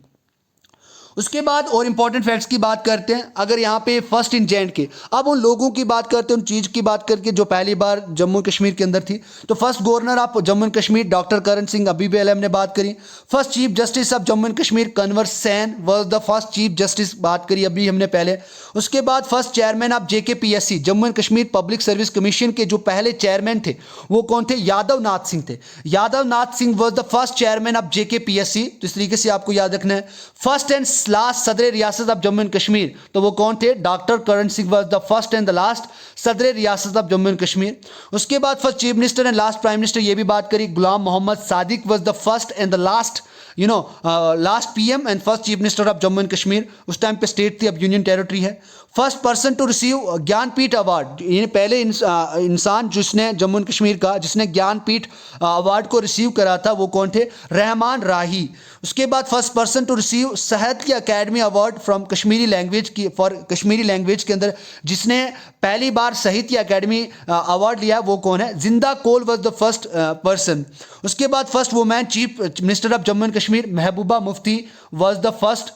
उसके बाद और इंपॉर्टेंट फैक्ट्स की बात करते हैं। अगर यहाँ पे फर्स्ट इन जे एंड के, अब उन लोगों की बात करते हैं, उन चीज़ की बात करके जो पहली बार जम्मू कश्मीर के अंदर थी। तो first governor of Jammu and Kashmir doctor Karan Singh, अभी भी हमने बात करी। First chief justice of Jammu and Kashmir Kanwar Sen was the first chief justice, बात करी अभी हमने पहले। उसके बाद first chairman of JKPSC Jammu and Kashmir public service commission के जो पहले चेयरमैन थे वो कौन थे? यादव नाथ सिंह थे। Yadav Nath Singh was the first chairman of JKPSC। तो इस तरीके से आपको याद रखना है। First and last Sadar Riyasat of Jammu and Kashmir, तो वो कौन थे? Doctor Karan Singh was the first and the last Sadar Riyasat of Jammu and Kashmir. उसके बाद first chief minister and last prime minister, ये भी बात करी। Ghulam Mohammad Sadiq was the first and the last last PM and first chief minister of Jammu and Kashmir. उस टाइम पे state थी, अब यूनियन टेरिटरी है। First person to receive Jnanpith award, ये पहले इंसान जिसने जम्मू एंड कश्मीर का जिसने ज्ञानपीठ अवार्ड को रिसीव करा था वो कौन थे? रहमान राही। उसके बाद फर्स्ट पर्सन टू रिसीव साहित्य academy award from Kashmiri language की फॉर कश्मीरी लैंग्वेज के अंदर जिसने पहली बार साहित्य अकेडमी अवार्ड लिया वो कौन है? जिंदा कोल वॉज द फर्स्ट पर्सन। उसके बाद first women chief minister of Jammu and Kashmir Mehbooba Mufti was the first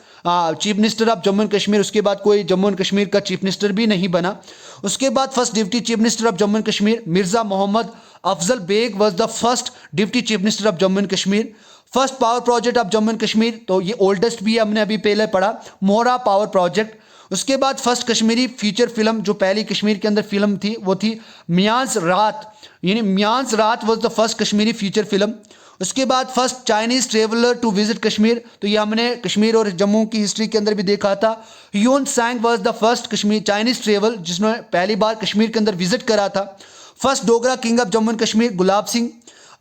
chief minister of Jammu and Kashmir. उसके बाद कोई जम्मू एंड कश्मीर का चीफ मिनिस्टर भी नहीं बना। उसके बाद first deputy chief minister of Jammu and Kashmir Mirza Mohammad Afzal Beg was the first deputy chief minister of Jammu and Kashmir. First power project of Jammu and Kashmir, तो ये ओल्डेस्ट भी है, हमने अभी पहले पढ़ा, मोहरा पावर प्रोजेक्ट। उसके बाद फर्स्ट कश्मीरी फीचर फिल्म जो पहली कश्मीर के अंदर फिल्म थी वो थी मियांस रात, यानी Mainz Raat was the first Kashmiri feature film. उसके बाद first Chinese traveller to visit Kashmir, तो ये हमने कश्मीर और जम्मू की हिस्ट्री के अंदर भी देखा था। ह्यून सांग was the first Kashmir Chinese travel जिसने पहली बार कश्मीर के अंदर विजिट करा था। First Dogra king of Jammu and Kashmir Gulab Singh.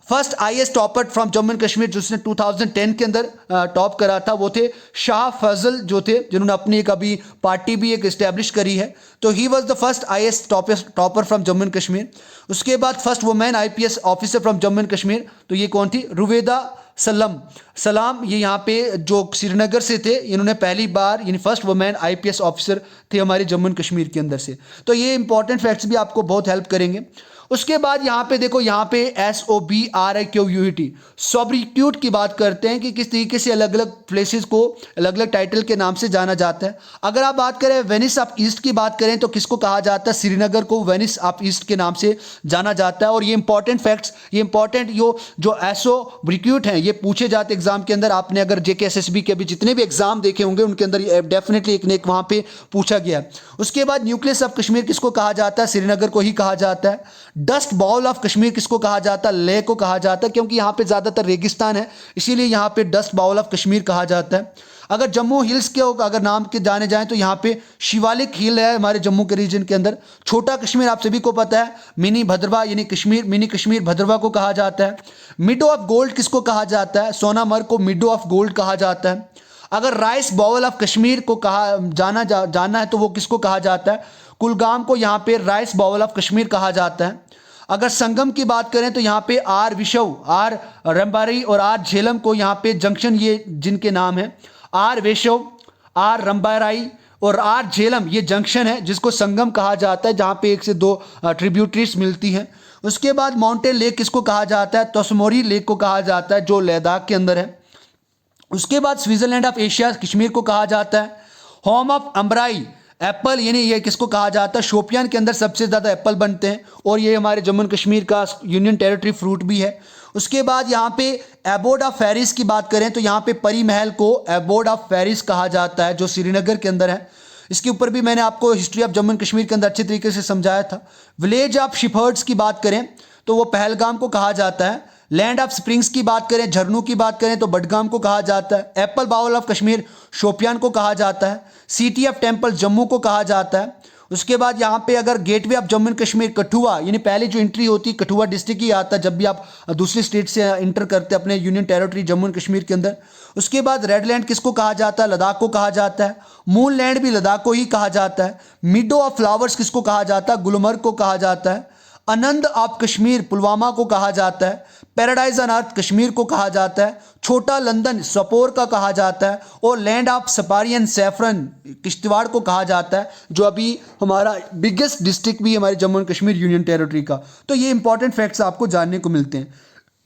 First IAS topper from Jammu and Kashmir जिसने 2010 के अंदर टॉप करा था वो थे शाह फजल जो थे, जिन्होंने अपनी एक अभी पार्टी भी एक इस्टेब्लिश करी है, तो he was the first IAS topper from Jammu and Kashmir. उसके बाद first women IPS officer from Jammu and Kashmir, तो ये कौन थी? रुवेदा सलाम। ये यहाँ पे जो श्रीनगर से थे, इन्होंने पहली बार यानी फर्स्ट वुमेन आईपीएस ऑफिसर थे हमारे जम्मू एंड कश्मीर के अंदर से। तो ये इंपॉर्टेंट फैक्ट्स भी आपको बहुत हेल्प करेंगे। उसके बाद यहाँ पे देखो, यहाँ पे SOBRIQUT सॉब्रिट्यूट की बात करते हैं कि किस तरीके से अलग अलग प्लेसेस को अलग अलग टाइटल के नाम से जाना जाता है। अगर आप बात करें वेनिस ऑफ ईस्ट की बात करें तो किसको कहा जाता है? श्रीनगर को वेनिस ऑफ ईस्ट के नाम से जाना जाता है। और ये इंपॉर्टेंट फैक्ट्स, ये इंपॉर्टेंट जो SOBRIQUT हैं ये पूछे जाते एग्जाम के अंदर। आपने अगर JK SSB के भी जितने भी एग्जाम देखे होंगे उनके अंदर डेफिनेटली एक न एक वहाँ पे पूछा गया। उसके बाद न्यूक्लियस ऑफ कश्मीर किसको कहा जाता है? श्रीनगर को ही कहा जाता है। डस्ट बाउल ऑफ कश्मीर किसको कहा जाता है? लेह को कहा जाता है, क्योंकि यहाँ पे ज़्यादातर रेगिस्तान है इसीलिए यहाँ पे डस्ट बाउल ऑफ कश्मीर कहा जाता है। अगर जम्मू हिल्स के अगर नाम के जाने जाएं तो यहाँ पे शिवालिक हिल है हमारे जम्मू के रीजन के अंदर। छोटा कश्मीर आप सभी को पता है मिनी भद्रवा यानी कश्मीर मिनी कश्मीर भद्रवा को कहा जाता है। मिडो ऑफ गोल्ड किसको कहा जाता है? सोनामर्ग को मिडो ऑफ गोल्ड कहा जाता है। अगर राइस बाउल ऑफ कश्मीर को जाना है तो वो किसको कहा जाता है? कुलगाम को यहाँ पे राइस बाउल ऑफ कश्मीर कहा जाता है। अगर संगम की बात करें तो यहाँ पे आर विशव, आर रंबारी और आर झेलम को यहाँ पे जंक्शन, ये जिनके नाम है आर वेशव, आर रंबाराई और आर झेलम, ये जंक्शन है जिसको संगम कहा जाता है, जहाँ पे एक से दो ट्रिब्यूटरीज मिलती हैं। उसके बाद माउंटेन लेक किसको कहा जाता है? तोसमोरी लेक को कहा जाता है जो लद्दाख के अंदर है। उसके बाद स्विट्जरलैंड ऑफ एशिया कश्मीर को कहा जाता है। होम ऑफ अम्बराई एप्पल, यानी ये किसको कहा जाता है? शोपियान के अंदर सबसे ज़्यादा एप्पल बनते हैं और ये हमारे जम्मू एंड कश्मीर का यूनियन टेरिटरी फ्रूट भी है। उसके बाद यहाँ पे एबोर्ड ऑफ फेरिस की बात करें तो यहाँ पे परी महल को एबोर्ड ऑफ फेरिस कहा जाता है जो श्रीनगर के अंदर है। इसके ऊपर भी मैंने आपको history of Jammu and Kashmir के अंदर अच्छे तरीके से समझाया था। विलेज ऑफ शिफर्ड्स की बात करें तो वो पहलगाम को कहा जाता है। लैंड ऑफ स्प्रिंग्स की बात करें, झरनों की बात करें तो बडगाम को कहा जाता है। Apple bowl of Kashmir Shopian को कहा जाता है। सिटी ऑफ टेम्पल जम्मू को कहा जाता है। उसके बाद यहाँ पे अगर gateway of Jammu and Kashmir Kathua, यानी पहले जो एंट्री होती है कठुआ डिस्ट्रिक्ट ही आता है जब भी आप दूसरी स्टेट से इंटर करते हैं अपने union territory Jammu and Kashmir के अंदर। उसके बाद रेड लैंड किसको कहा जाता है? लद्दाख को कहा जाता है। मून लैंड भी लद्दाख को ही कहा जाता है। मिडो ऑफ फ्लावर्स किसको कहा जाता है? गुलमर्ग को कहा जाता है। आनंद ऑफ कश्मीर पुलवामा को कहा जाता है। पैराडाइज ऑन अर्थ कश्मीर को कहा जाता है। छोटा लंदन सपोर का कहा जाता है। और land of supari and saffron Kishtwar को कहा जाता है जो अभी हमारा बिगेस्ट डिस्ट्रिक्ट भी हमारे Jammu and Kashmir union territory का। तो ये इंपॉर्टेंट फैक्ट्स आपको जानने को मिलते हैं।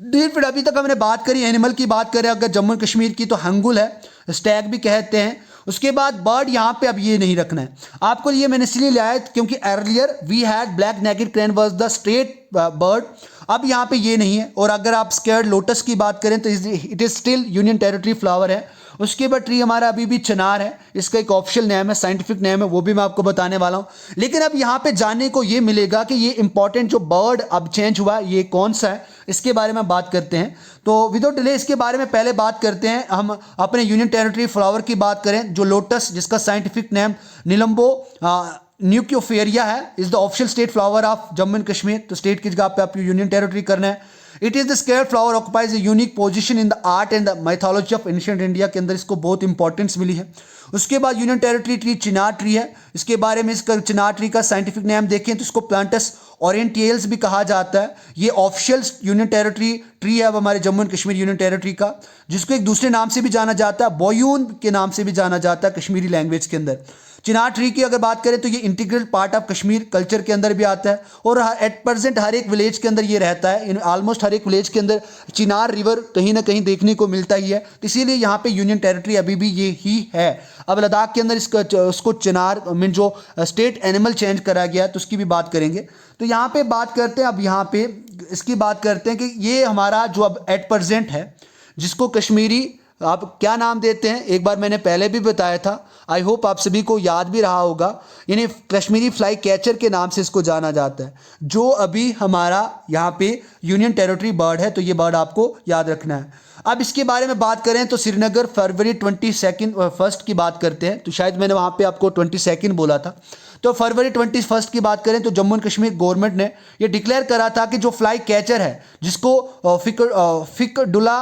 डियर फ्रेंड, अभी तक हमने बात करी एनिमल की बात करें अगर जम्मू एंड कश्मीर की तो हंगुल है, स्टैग भी कहते हैं। उसके बाद बर्ड यहाँ पे अब ये नहीं रखना है आपको, ये मैंने इसलिए लिया है क्योंकि earlier we had black necked crane was the state bird, अब यहाँ पे ये नहीं है। और अगर आप स्केर्ड लोटस की बात करें तो it is still union territory flower है। उसके बाद ट्री हमारा अभी भी चिनार है, इसका एक ऑफिशियल नेम है, साइंटिफिक नेम है, वो भी मैं आपको बताने वाला हूँ। लेकिन अब यहाँ पे जानने को ये मिलेगा कि ये इंपॉर्टेंट जो बर्ड अब चेंज हुआ ये कौन सा है, इसके बारे में बात करते हैं। तो विदाउट डिले इसके बारे में पहले बात करते हैं। हम अपने यूनियन टेरिटरी फ्लावर की बात करें जो लोटस, जिसका साइंटिफिक नेम निलम्बो न्यूक्लियोफेरिया है, is the official state flower of Jammu and Kashmir. तो स्टेट की जगह पे आप यूनियन टेरिटरी करना है। It is the square flower occupies a unique position in the art and the mythology of ancient India के अंदर इसको बहुत इंपॉर्टेंस मिली है। उसके बाद यूनियन टेरिटरी ट्री चिनार ट्री है। इसके बारे में इसका चिनार ट्री का साइंटिफिक नेम देखें तो इसको प्लांटस ओरिएंटल्स भी कहा जाता है। ये ऑफिशियल यूनियन टेरिटरी ट्री है अब हमारे Jammu and Kashmir union territory का, जिसको एक दूसरे नाम से भी जाना जाता है, बोयून के नाम से भी जाना जाता है कश्मीरी लैंग्वेज के अंदर। चिनार ट्री की अगर बात करें तो ये integral part of Kashmir culture के अंदर भी आता है और एट प्रेजेंट हर एक विलेज के अंदर ये रहता है। इन ऑलमोस्ट हर एक विलेज के अंदर चिनार रिवर कहीं ना कहीं देखने को मिलता ही है, तो इसीलिए यहाँ पे यूनियन टेरिटरी अभी भी ये ही है। अब लद्दाख के अंदर उसको चिनार मीन जो स्टेट एनिमल चेंज करा गया है तो उसकी भी बात करेंगे। तो यहाँ पे बात करते हैं, अब यहाँ पे इसकी बात करते हैं कि ये हमारा जो अब एट प्रेजेंट है जिसको कश्मीरी आप क्या नाम देते हैं, एक बार मैंने पहले भी बताया था, आई होप आप सभी को याद भी रहा होगा, यानी कश्मीरी फ्लाई कैचर के नाम से इसको जाना जाता है, जो अभी हमारा यहाँ पे यूनियन टेरिटरी बर्ड है, तो ये बर्ड आपको याद रखना है। अब इसके बारे में बात करें तो श्रीनगर फरवरी 22 की बात करते हैं, तो शायद मैंने वहाँ पे आपको 22 बोला था, तो फरवरी 21 की बात करें तो जम्मू एंड कश्मीर गवर्नमेंट ने ये डिक्लेयर करा था कि जो फ्लाई कैचर है जिसको फिकडुला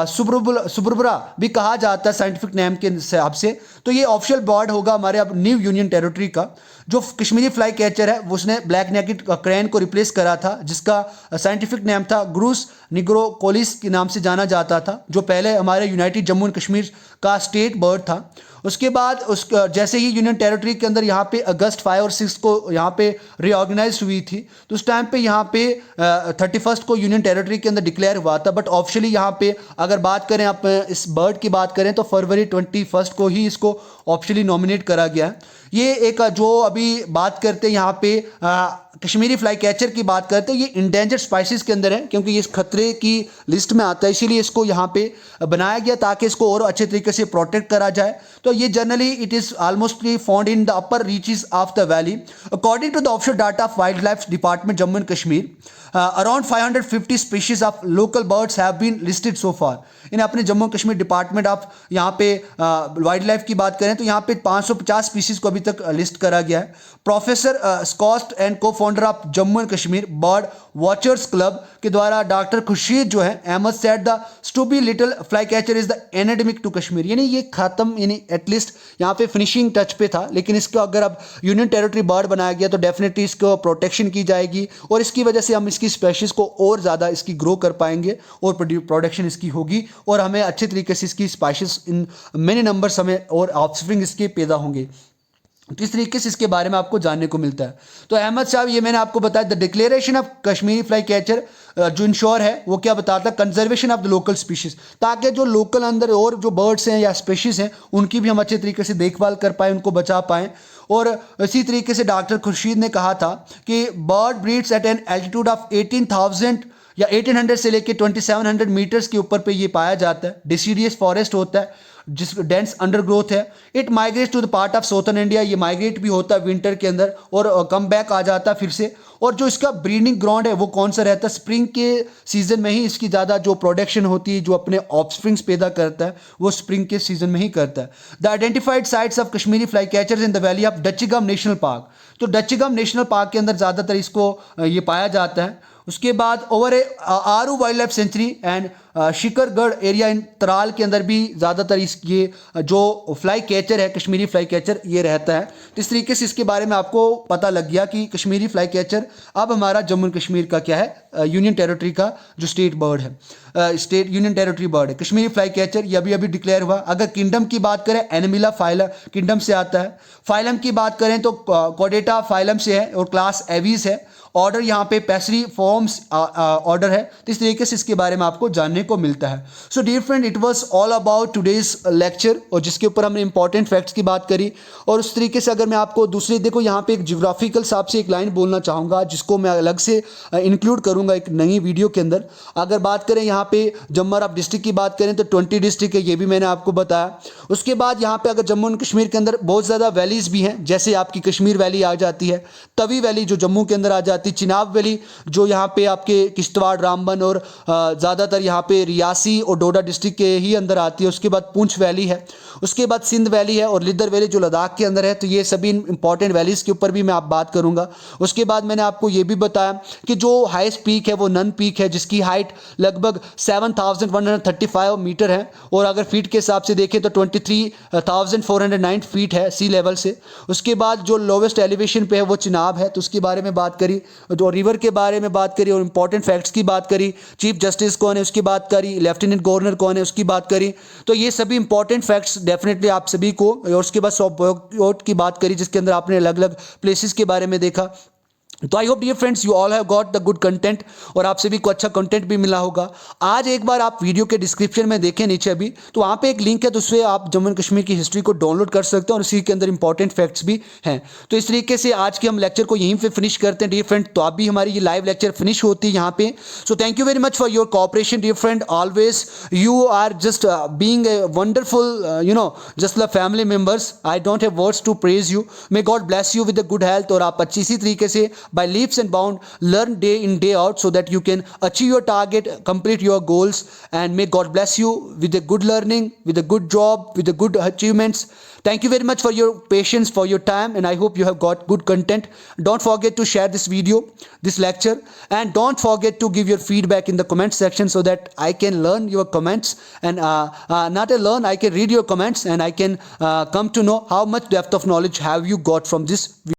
सुब्रबुरा भी कहा जाता है साइंटिफिक नेम के हिसाब से, तो ये ऑफिशियल बर्ड होगा हमारे अब न्यू यूनियन टेरिटरी का। जो कश्मीरी फ्लाई कैचर है उसने ब्लैक नेकेड क्रेन को रिप्लेस करा था, जिसका साइंटिफिक नेम था ग्रूस निग्रोकोलिस के नाम से जाना जाता था, जो पहले हमारे यूनाइटेड जम्मू एंड कश्मीर का स्टेट बर्ड था। उसके बाद जैसे ही यूनियन टेरिटरी के अंदर यहाँ पे अगस्त 5 और 6 को यहाँ पे रीऑर्गेनाइज हुई थी, तो उस टाइम पे यहाँ पे 31 को यूनियन टेरिटरी के अंदर डिक्लेयर हुआ था, बट ऑफिशियली यहाँ पे अगर बात करें आप इस बर्ड की बात करें तो फरवरी 21 को ही इसको ऑफिशियली नॉमिनेट करा गया है। ये एक जो अभी बात करते हैं यहाँ पे कश्मीरी फ्लाई कैचर की बात करते हैं, ये इंडेंजर्ड स्पाइसीज के अंदर है क्योंकि ये इस खतरे की लिस्ट में आता है, इसीलिए इसको यहाँ पे बनाया गया ताकि इसको और अच्छे तरीके से प्रोटेक्ट करा जाए। तो ये generally it is almostly found in the upper reaches of the valley. According to the official data of wildlife department Jammu and Kashmir, around 550 species of local birds have been listed so far. In अपने Jammu Kashmir department of यहाँ पे wild life की बात करें तो यहाँ पे 550 species को अभी तक लिस्ट करा गया है। प्रोफेसर स्कॉस्ट and co-founder of Jammu and Kashmir bird watchers club के द्वारा डॉक्टर खुर्शीद जो है अहमद सेड द स्टूबी little flycatcher is the endemic to Kashmir, यानी ये खत्म, यानी एटलीस्ट यहाँ पे फिनिशिंग टच पे था, लेकिन इसको अगर अब यूनियन टेरिटरी बर्ड बनाया गया तो डेफिनेटली इसको प्रोटेक्शन की जाएगी और इसकी वजह से हम इसकी स्पेशीज को और ज़्यादा इसकी ग्रो कर पाएंगे और प्रोडक्शन इसकी होगी और हमें अच्छे तरीके से इसकी स्पाइसेस इन मेनी नंबर्स हमें और ऑफस्प्रिंग इसके पैदा होंगे। तो इस तरीके से इसके बारे में आपको जानने को मिलता है। तो अहमद साहब, ये मैंने आपको बताया the declaration of Kashmiri fly catcher जो इंश्योर है वो क्या बताता है, conservation of the local species, ताकि जो लोकल अंदर और जो बर्ड्स हैं या स्पीशीज हैं उनकी भी हम अच्छे तरीके से देखभाल कर पाएँ, उनको बचा पाएँ। और इसी तरीके से डॉक्टर खुर्शीद ने कहा था कि bird breeds at an altitude of 18,000 या 1800 से लेके 2700 मीटर्स के ऊपर पे ये पाया जाता है। डिसीडियस फॉरेस्ट होता है जिस डेंस अंडरग्रोथ है। It migrates to the part of southern India, ये माइग्रेट भी होता है विंटर के अंदर और कम बैक आ जाता है फिर से। और जो इसका ब्रीडिंग ग्राउंड है वो कौन सा रहता है, स्प्रिंग के सीजन में ही इसकी ज़्यादा जो प्रोडक्शन होती है, जो अपने ऑफस्प्रिंग्स पैदा करता है वो स्प्रिंग के सीजन में ही करता है। The identified sites of Kashmiri flycatchers in the valley of Dachigam national park, तो डच्चीगम नेशनल पार्क के अंदर ज़्यादातर इसको ये पाया जाता है। उसके बाद Overa Aru wildlife sanctuary and Shikargarh area in Tral के अंदर भी ज़्यादातर ये जो फ्लाई कैचर है कश्मीरी फ्लाई कैचर ये रहता है। तो इस तरीके से इसके बारे में आपको पता लग गया कि कश्मीरी फ्लाई कैचर अब हमारा जम्मू कश्मीर का क्या है, यूनियन टेरिटरी का जो स्टेट बर्ड है, स्टेट यूनियन टेरिटरी बर्ड है कश्मीरी फ्लाई कैचर, ये अभी अभी डिक्लेयर हुआ। अगर किंगडम की बात करें एनिमिला फाइलम किंगडम से आता है। फाइलम की बात करें तो कोडेटा फाइलम से है और क्लास एवीज है। ऑर्डर यहाँ पे पैसरी फॉर्म्स ऑर्डर है। तो इस तरीके से इसके बारे में आपको जानने को मिलता है। So dear friend, it was all about today's lecture और जिसके ऊपर हमने इंपॉर्टेंट फैक्ट्स की बात करी। और उस तरीके से अगर मैं आपको दूसरी देखो यहाँ पे एक जियोग्राफिकल हिसाब से एक लाइन बोलना चाहूँगा जिसको मैं अलग से इंक्लूड करूँगा एक नई वीडियो के अंदर। अगर बात करें यहाँ पे जम्मू और डिस्ट्रिक्ट की बात करें तो 20 डिस्ट्रिक्ट है, ये भी मैंने आपको बताया। उसके बाद यहाँ पे अगर जम्मू एंड कश्मीर के अंदर बहुत ज़्यादा वैलीज़ भी हैं, जैसे आपकी कश्मीर वैली आ जाती है, तवी वैली जो जम्मू के अंदर आ जाती है, जाती है। चिनाब वैली जो यहाँ पे आपके किश्तवाड़, रामबन और ज़्यादातर यहाँ पे रियासी और डोडा डिस्ट्रिक्ट के ही अंदर आती है। उसके बाद पूंछ वैली है, उसके बाद सिंध वैली है और लिद्दर वैली जो लद्दाख के अंदर है। तो ये सभी इंपॉर्टेंट वैलीज़ के ऊपर भी मैं आप बात करूँगा। उसके बाद मैंने आपको ये भी बताया कि जो हाईएस्ट पीक है वो नन पीक है, जिसकी हाइट लगभग 7,135 मीटर है और अगर फीट के हिसाब से देखें तो 23,409 फीट है सी लेवल से। उसके बाद जो लोवेस्ट एलिवेशन पे है वो चिनाब है, तो उसके बारे में बात करी, जो रिवर के बारे में बात करी और इंपॉर्टेंट फैक्ट्स की बात करी, चीफ जस्टिस कौन है उसकी बात करी, लेफ्टिनेंट गवर्नर कौन है उसकी बात करी। तो ये सभी इंपॉर्टेंट फैक्ट्स डेफिनेटली आप सभी को, और उसके बाद सॉफ्ट की बात करी जिसके अंदर आपने अलग अलग प्लेसेस के बारे में देखा। तो I hope dear friends you all have got the good content और आप सभी को अच्छा कंटेंट भी मिला होगा। आज एक बार आप वीडियो के डिस्क्रिप्शन में देखें नीचे अभी, तो वहाँ पे एक लिंक है, तो उससे आप जम्मू एंड कश्मीर की हिस्ट्री को डाउनलोड कर सकते हैं और इसी के अंदर इंपॉर्टेंट फैक्ट्स भी हैं। तो इस तरीके से आज के हम लेक्चर को यहीं पे फिनिश करते हैं डियर फ्रेंड। तो अभी हमारी ये लाइव लेक्चर फिनिश होती है यहाँ पे। So thank you very much for your cooperation dear friend, always you are just being a wonderful just like family members. I don't have words to praise you. May God bless you with a good health और आप अच्छी इसी तरीके से by leaps and bounds learn day in day out so that you can achieve your target, complete your goals, and may God bless you with a good learning, with a good job, with a good achievements. Thank you very much for your patience, for your time, and I hope you have got good content. Don't forget to share this video, this lecture, and don't forget to give your feedback in the comment section so that I can learn your comments and not learn, I can read your comments and I can come to know how much depth of knowledge have you got from this video.